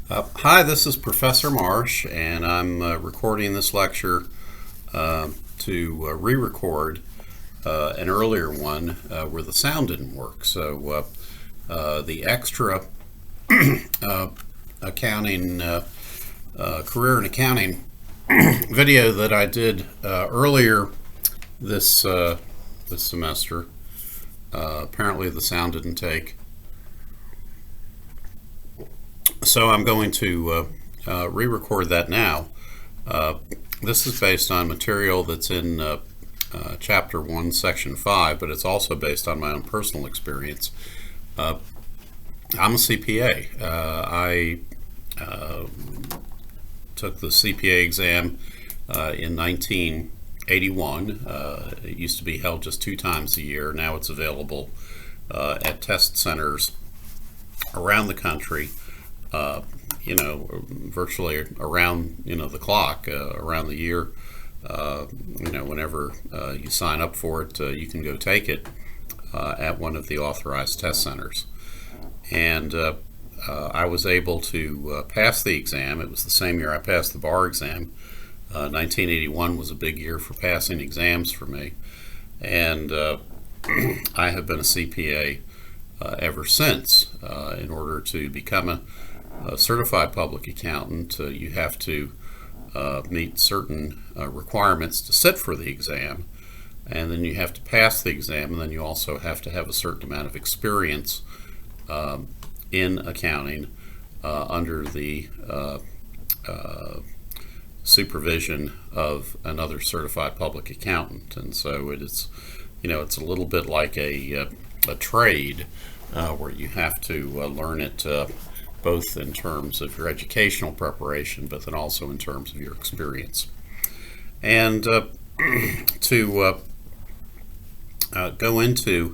Hi, this is Professor Marsh, and I'm recording this lecture to re-record an earlier one where the sound didn't work. So the extra uh, accounting career in accounting video that I did earlier this semester, apparently the sound didn't take. So I'm going to re-record that now. Uh, this is based on material that's in Chapter 1, Section 5, but it's also based on my own personal experience. Uh, I'm a CPA. I took the CPA exam in 1981. It used to be held just 2 times a year. Now it's available at test centers around the country. Uh, Virtually around the clock, around the year. Whenever you sign up for it, you can go take it at one of the authorized test centers. And I was able to pass the exam. It was the same year I passed the bar exam. 1981 was a big year for passing exams for me, and I have been a CPA ever since. In order to become a certified public accountant, you have to meet certain requirements to sit for the exam, and then you have to pass the exam, and then you also have to have a certain amount of experience in accounting under the supervision of another certified public accountant. And so it's a little bit like a trade where you have to learn it both in terms of your educational preparation, but then also in terms of your experience. And to go into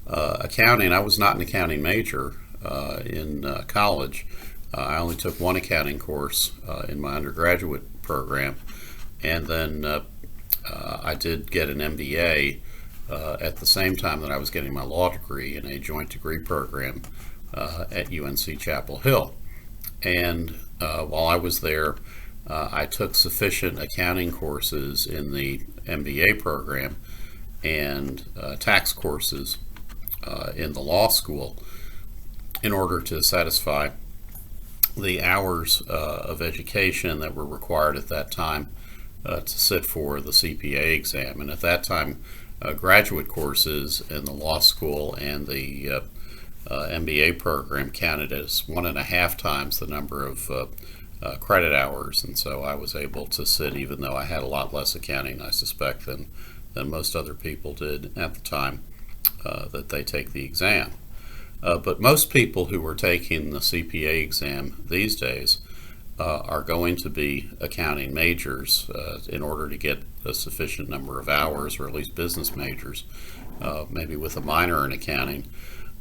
accounting, I was not an accounting major in college. I only took one accounting course in my undergraduate program, and then I did get an MBA at the same time that I was getting my law degree in a joint degree program at UNC Chapel Hill. And while I was there, I took sufficient accounting courses in the MBA program and tax courses in the law school in order to satisfy the hours of education that were required at that time to sit for the CPA exam. And at that time, graduate courses in the law school and the MBA program counted as 1.5 times the number of credit hours, and so I was able to sit, even though I had a lot less accounting, I suspect, than most other people did at the time that they take the exam. But most people who are taking the CPA exam these days are going to be accounting majors in order to get a sufficient number of hours, or at least business majors, maybe with a minor in accounting.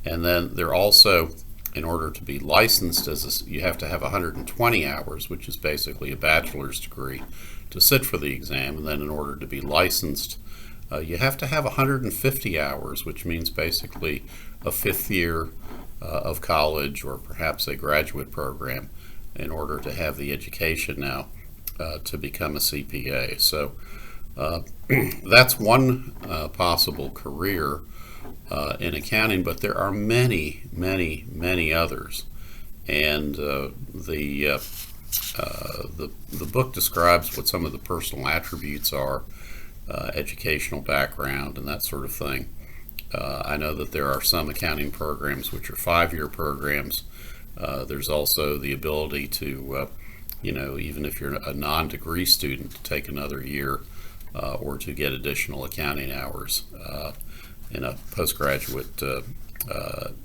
And then they're also, in order to be licensed you have to have 120 hours, which is basically a bachelor's degree, to sit for the exam. And then in order to be licensed, you have to have 150 hours, which means basically a fifth year of college, or perhaps a graduate program, in order to have the education now to become a CPA. So that's one possible career in accounting, but there are many, many, many others. And the book describes what some of the personal attributes are, educational background, and that sort of thing. I know that there are some accounting programs which are 5-year programs. There's also the ability to, even if you're a non-degree student, to take another year or to get additional accounting hours in a postgraduate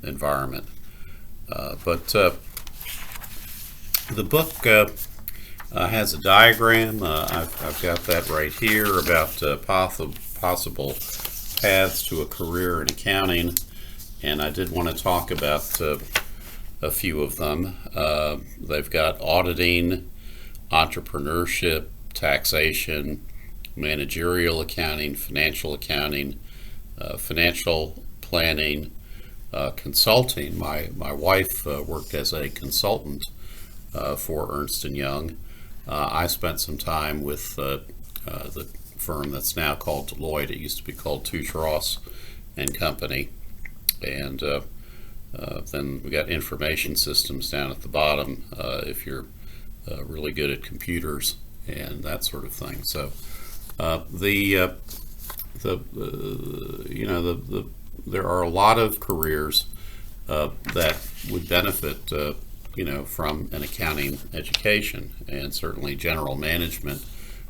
environment. But the book has a diagram. I've got that right here about possible paths to a career in accounting, and I did want to talk about a few of them. They've got auditing, entrepreneurship, taxation, managerial accounting, financial accounting, financial planning, consulting. My wife worked as a consultant for Ernst & Young. I spent some time with the firm that's now called Deloitte. It used to be called Touche Ross and Company. And then we got information systems down at the bottom if you're really good at computers and that sort of thing. So there are a lot of careers that would benefit from an accounting education, and certainly general management.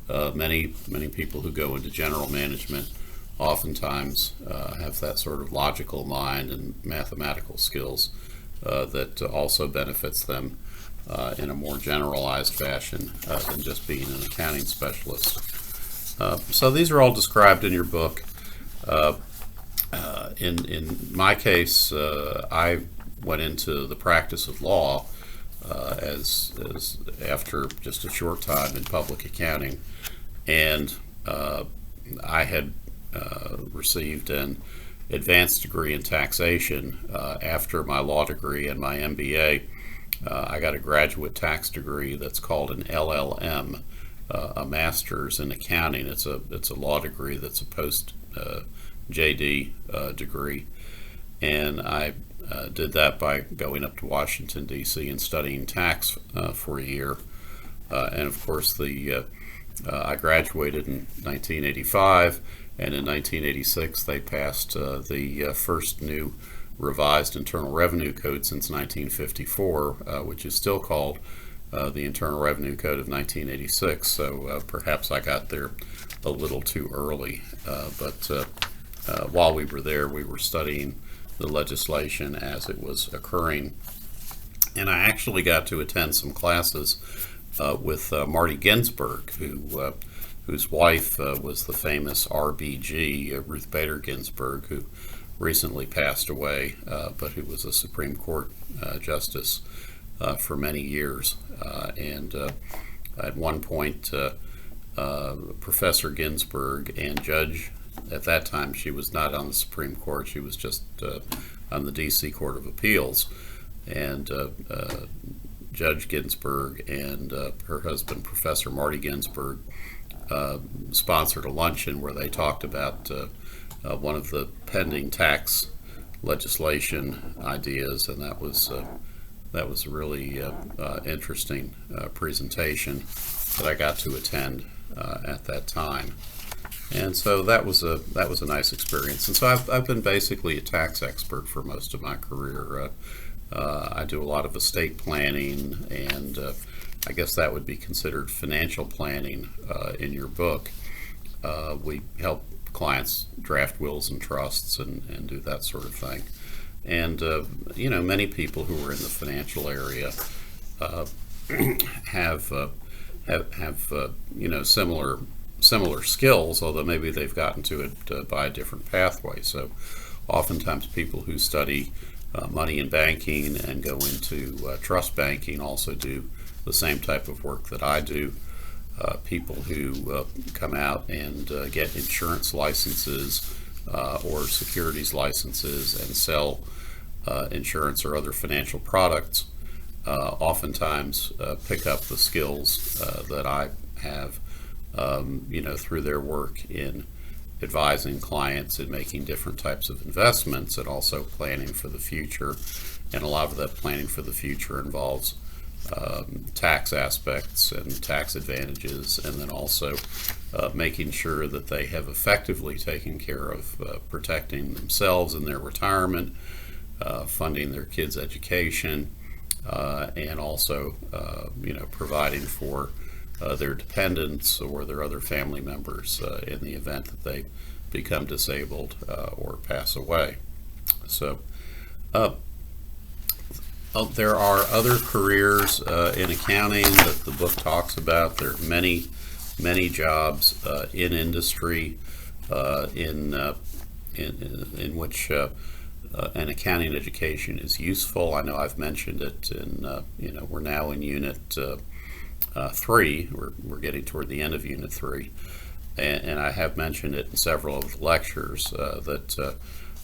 Many people who go into general management oftentimes have that sort of logical mind and mathematical skills that also benefits them in a more generalized fashion than just being an accounting specialist. So these are all described in your book. In my case, I went into the practice of law as after just a short time in public accounting, and I had received an advanced degree in taxation after my law degree and my MBA. I got a graduate tax degree that's called an LLM, a master's in accounting. It's a law degree that's a post JD degree, and I did that by going up to Washington D.C. and studying tax for a year. And of course, I graduated in 1985, and in 1986 they passed the first new revised Internal Revenue Code since 1954, which is still called the Internal Revenue Code of 1986. So perhaps I got there a little too early, but while we were there, we were studying the legislation as it was occurring. And I actually got to attend some classes with Marty Ginsburg, whose wife was the famous RBG, Ruth Bader Ginsburg, who recently passed away, but who was a Supreme Court justice for many years. And at one point, Professor Ginsburg and Judge, at that time she was not on the Supreme Court, she was just on the D.C. Court of Appeals, and Judge Ginsburg and her husband, Professor Marty Ginsburg, sponsored a luncheon where they talked about one of the pending tax legislation ideas, and that was a really interesting presentation that I got to attend at that time. And so that was a nice experience. And so I've been basically a tax expert for most of my career. I do a lot of estate planning, and I guess that would be considered financial planning in your book. We help clients draft wills and trusts and do that sort of thing. And many people who are in the financial area have similar skills, although maybe they've gotten to it by a different pathway. So oftentimes people who study money and banking and go into trust banking also do the same type of work that I do. People who come out and get insurance licenses or securities licenses and sell insurance or other financial products oftentimes pick up the skills that I have through their work in advising clients and making different types of investments, and also planning for the future. And a lot of that planning for the future involves tax aspects and tax advantages, and then also making sure that they have effectively taken care of protecting themselves in their retirement, funding their kids' education, and also providing for their dependents or their other family members in the event that they become disabled or pass away. So there are other careers in accounting that the book talks about. There are many jobs in industry in which an accounting education is useful. I know I've mentioned it, and we're now in Unit 3. We're getting toward the end of Unit 3, and I have mentioned it in several of the lectures that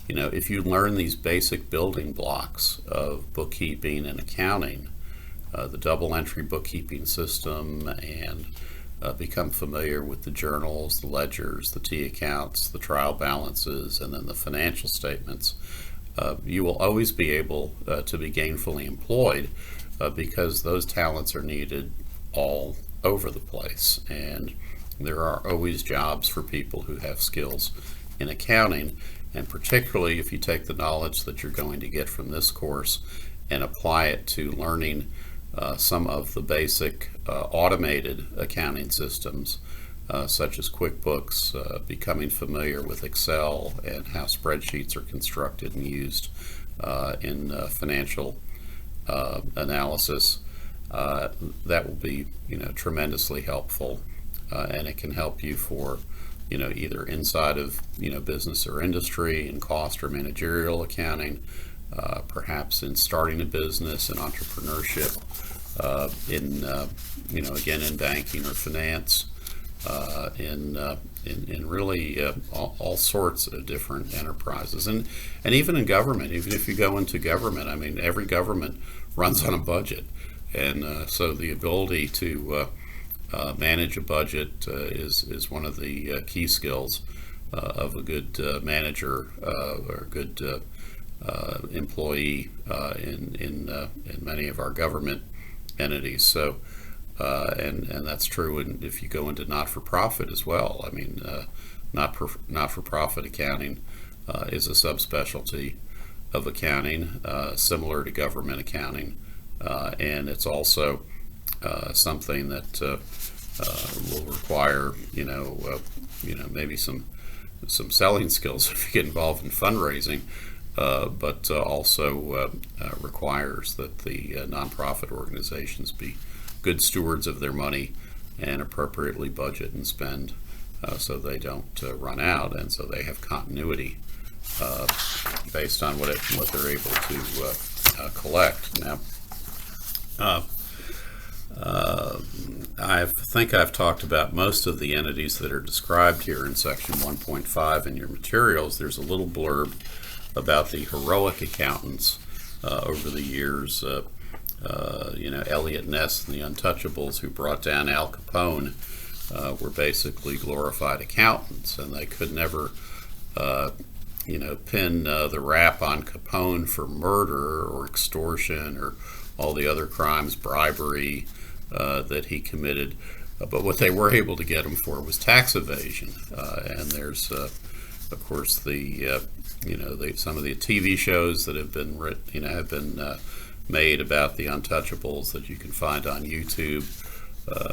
if you learn these basic building blocks of bookkeeping and accounting, the double entry bookkeeping system and become familiar with the journals, the ledgers, the T accounts, the trial balances, and then the financial statements, you will always be able to be gainfully employed because those talents are needed all over the place. And there are always jobs for people who have skills in accounting, and particularly if you take the knowledge that you're going to get from this course and apply it to learning some of the basic automated accounting systems such as QuickBooks, becoming familiar with Excel and how spreadsheets are constructed and used in financial analysis. That will be, tremendously helpful, and it can help you for, either inside of, business or industry in cost or managerial accounting, perhaps in starting a business and entrepreneurship, again, in banking or finance, in really all sorts of different enterprises, and even in government. Even if you go into government, I mean, every government runs on a budget, and so the ability to manage a budget is one of the key skills of a good manager or a good employee in many of our government entities. So, and that's true. And if you go into not-for-profit as well, I mean, not-for-profit accounting is a subspecialty of accounting, similar to government accounting, and it's also something that will require, maybe some selling skills if you get involved in fundraising. But also requires that the nonprofit organizations be good stewards of their money and appropriately budget and spend so they don't run out, and so they have continuity based on what they're able to collect. Now, I think I've talked about most of the entities that are described here in section 1.5 in your materials. There's a little blurb about the heroic accountants over the years, Elliot Ness and the Untouchables, who brought down Al Capone, were basically glorified accountants, and they could never, pin the rap on Capone for murder or extortion or all the other crimes, bribery that he committed. But what they were able to get him for was tax evasion, and there's, of course, the some of the TV shows that have been made about the Untouchables that you can find on YouTube.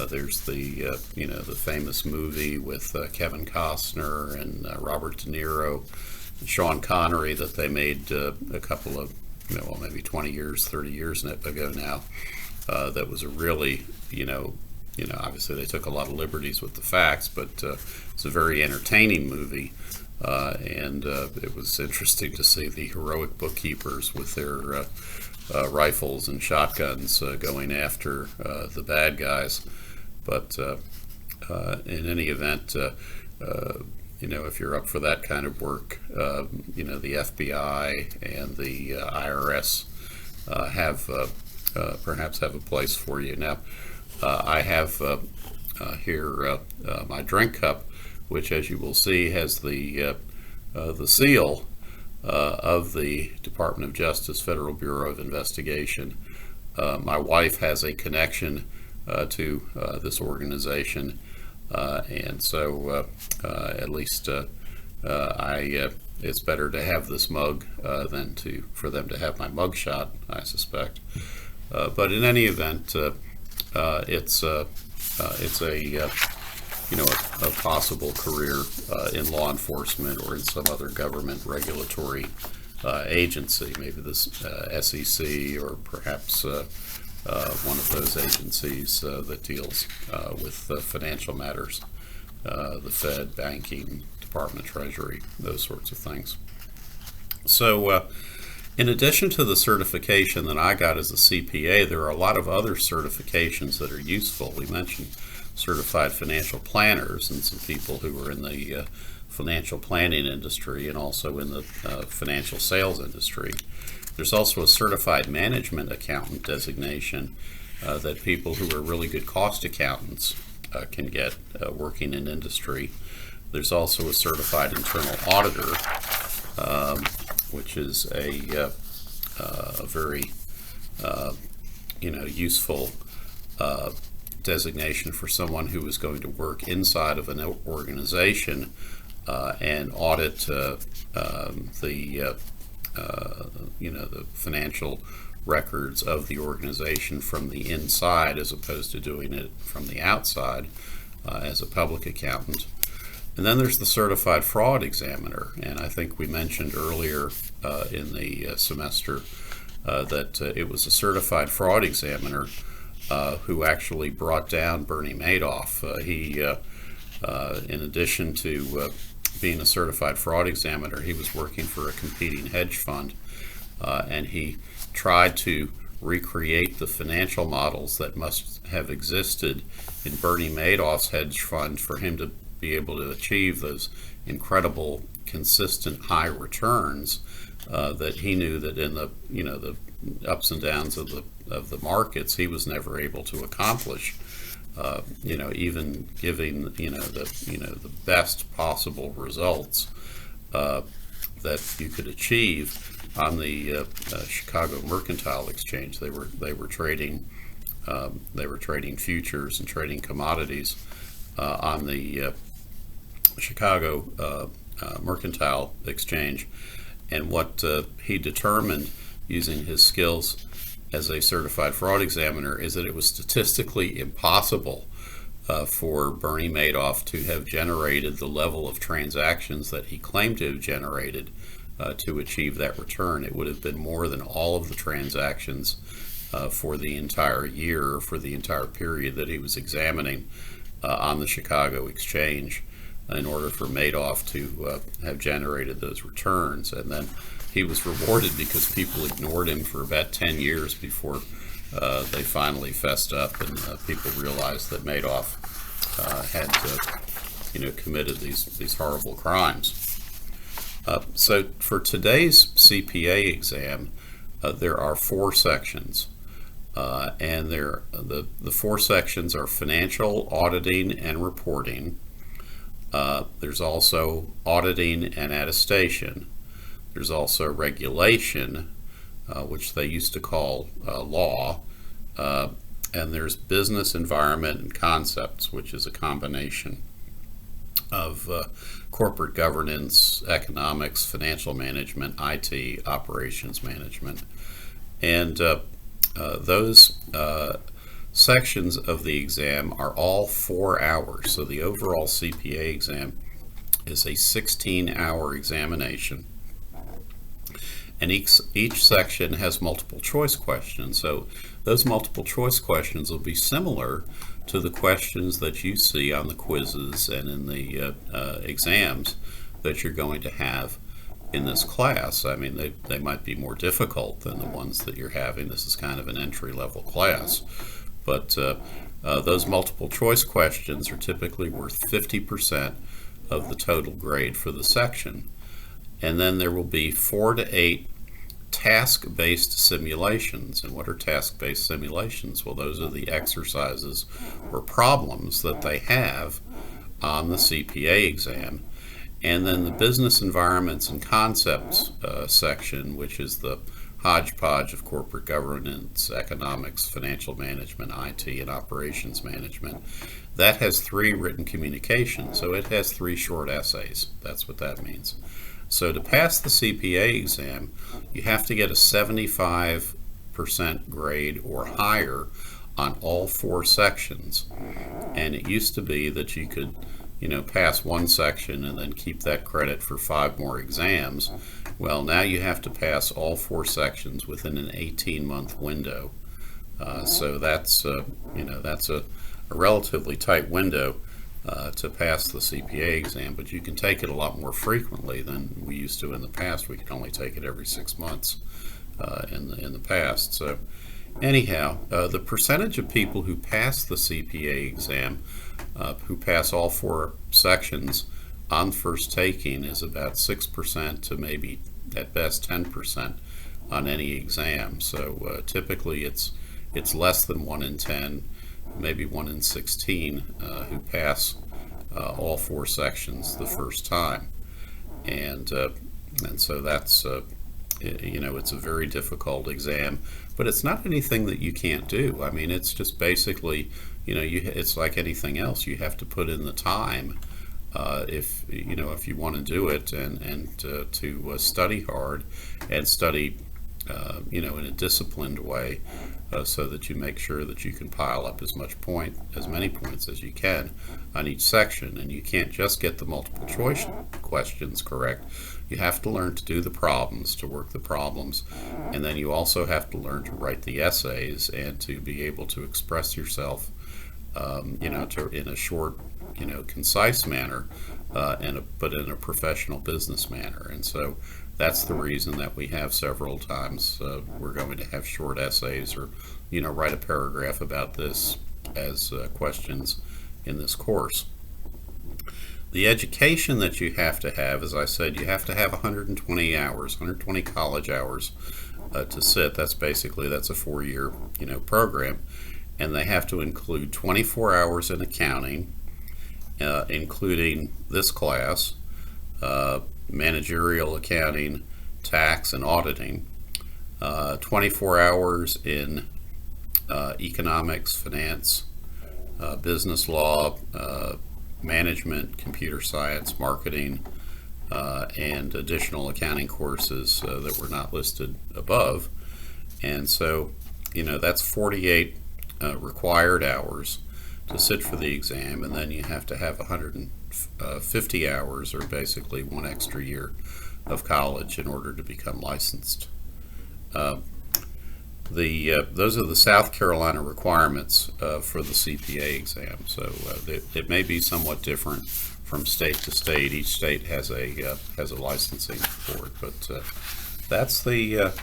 There's the the famous movie with Kevin Costner and Robert De Niro and Sean Connery that they made a couple of maybe 20 years, 30 years ago now. That was a really obviously they took a lot of liberties with the facts, but it's a very entertaining movie. And it was interesting to see the heroic bookkeepers with their rifles and shotguns going after the bad guys. But in any event, if you're up for that kind of work, the FBI and the IRS perhaps have a place for you. Now, I have here my drink cup, which, as you will see, has the seal of the Department of Justice Federal Bureau of Investigation. My wife has a connection to this organization, and so at least it's better to have this mug than for them to have my mugshot, I suspect. But in any event, it's a a possible career in law enforcement or in some other government regulatory agency, maybe this SEC or perhaps one of those agencies that deals with financial matters, the Fed, banking, Department of Treasury, those sorts of things. So in addition to the certification that I got as a CPA, there are a lot of other certifications that are useful. We mentioned certified financial planners and some people who are in the financial planning industry and also in the financial sales industry. There's also a certified management accountant designation that people who are really good cost accountants can get working in industry. There's also a certified internal auditor, which is a very useful designation for someone who is going to work inside of an organization and audit the financial records of the organization from the inside, as opposed to doing it from the outside as a public accountant. And then there's the certified fraud examiner, and I think we mentioned earlier in the semester that it was a certified fraud examiner who actually brought down Bernie Madoff. He, in addition to being a certified fraud examiner, he was working for a competing hedge fund, and he tried to recreate the financial models that must have existed in Bernie Madoff's hedge fund for him to be able to achieve those incredible, consistent high returns that he knew that in the the ups and downs of the markets he was never able to accomplish. Even giving the best possible results that you could achieve on the Chicago Mercantile Exchange. They were trading futures and trading commodities on the Chicago Mercantile Exchange, and what he determined using his skills as a certified fraud examiner is that it was statistically impossible for Bernie Madoff to have generated the level of transactions that he claimed to have generated to achieve that return. It would have been more than all of the transactions for the entire year, or for the entire period that he was examining on the Chicago Exchange, in order for Madoff to have generated those returns. And then he was rewarded because people ignored him for about 10 years before they finally fessed up, and people realized that Madoff had committed these horrible crimes. So for today's CPA exam, there are 4 sections, and the 4 sections are financial, auditing, and reporting. There's also auditing and attestation. There's also regulation, which they used to call law, and there's business, environment, and concepts, which is a combination of corporate governance, economics, financial management, IT, operations management. And those sections of the exam are all 4 hours. So the overall CPA exam is a 16-hour examination. And each section has multiple choice questions. So those multiple choice questions will be similar to the questions that you see on the quizzes and in the exams that you're going to have in this class. I mean, they might be more difficult than the ones that you're having. This is kind of an entry-level class. But those multiple choice questions are typically worth 50% of the total grade for the section. And then there will be 4 to 8 task-based simulations. And what are task-based simulations? Well, those are the exercises or problems that they have on the CPA exam. And then the business environments and concepts section, which is the hodgepodge of corporate governance, economics, financial management, IT, and operations management, that has 3 written communications. So it has 3 short essays. That's what that means. So to pass the CPA exam, you have to get a 75% grade or higher on all 4 sections. And it used to be that you could pass one section and then keep that credit for 5 more exams. Well, now you have to pass all 4 sections within an 18-month window. So that's a relatively tight window to pass the CPA exam, but you can take it a lot more frequently than we used to in the past. We could only take it every 6 months in the past. So anyhow, the percentage of people who pass the CPA exam, who pass all 4 sections on first taking, is about 6% to maybe at best 10% on any exam. So typically it's less than 1 in 10, maybe 1 in 16 who pass all 4 sections the first time. And so that's it's a very difficult exam, but it's not anything that you can't do. I mean, it's just basically, it's like anything else. You have to put in the time if you want to do it, and to study hard and study in a disciplined way, so that you make sure that you can pile up as many points as you can on each section. And you can't just get the multiple choice questions correct. You have to learn to do the problems, to work the problems, and then you also have to learn to write the essays and to be able to express yourself, in a short, concise manner, but in a professional business manner. And so that's the reason that we have several times we're going to have short essays, or write a paragraph about this as questions in this course. The education that you have to have, as I said, you have to have 120 hours, 120 college hours to sit. That's a 4-year program, and they have to include 24 hours in accounting, including this class, managerial accounting, tax, and auditing, 24 hours in economics, finance, business law, management, computer science, marketing, and additional accounting courses that were not listed above. And so, that's 48 required hours to sit for the exam, and then you have to have 150 hours, or basically 1 extra year of college, in order to become licensed. Those are the South Carolina requirements for the CPA exam. So it may be somewhat different from state to state. Each state has a licensing for it, but that's the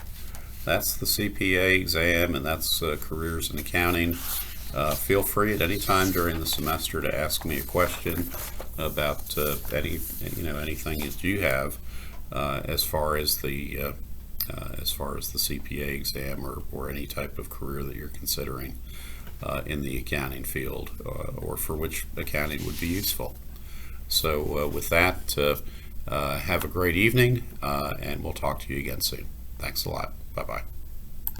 CPA exam, and that's careers in accounting. Feel free at any time during the semester to ask me a question about anything that you have as far as the CPA exam, or any type of career that you're considering in the accounting field, or for which accounting would be useful. So with that, have a great evening, and we'll talk to you again soon. Thanks a lot. Bye-bye.